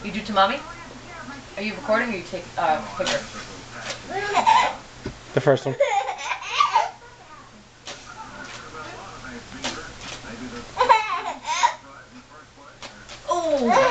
You do to mommy? Are you recording or you take quicker? The first one. Oh!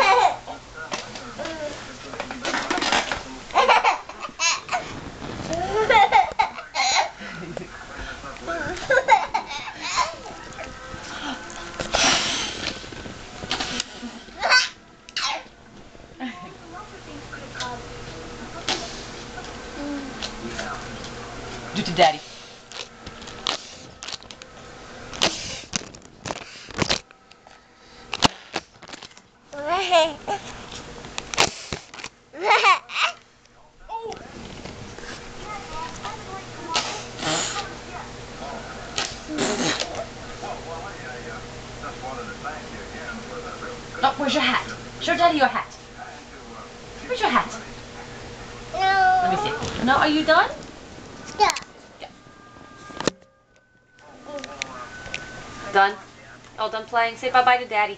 Do to daddy. Oh, where's your hat? Show daddy your hat. Where's your hat? No. Let me see. No, are you done? Yeah. Done? All done playing? Say bye-bye to daddy.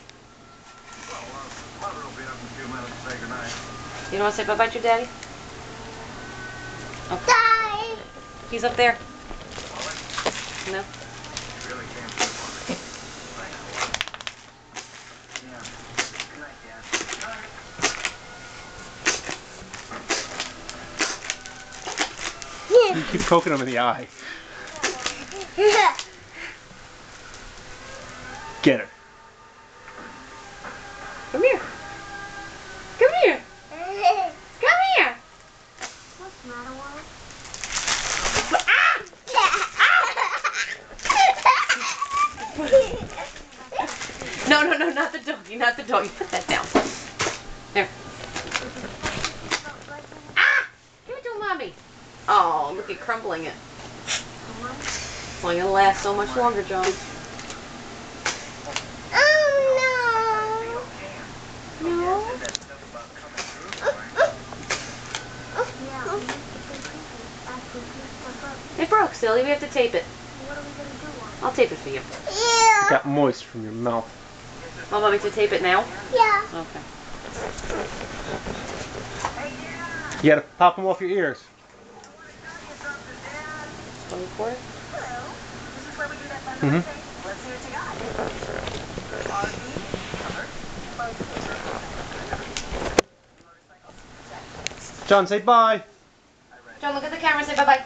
You don't want to say bye-bye to your daddy? Okay. Die. He's up there. No? You keep poking him in the eye. Get her. Come here. Come here. Come here. What's the matter, Wally? No, no, no, not the doggy, not the doggy. Put that down. There. Ah! Give it to mommy. Oh, look at crumbling it. It's only gonna last so much longer, John. Oh no. No. It broke, silly. We have to tape it. What are we gonna do? I'll tape it for you. Yeah. It got moist from your mouth. Want mommy to tape it now? Yeah. Okay. You gotta pop them off your ears. Want to record it? Mm-hmm. John, say bye. John, look at the camera and say bye-bye.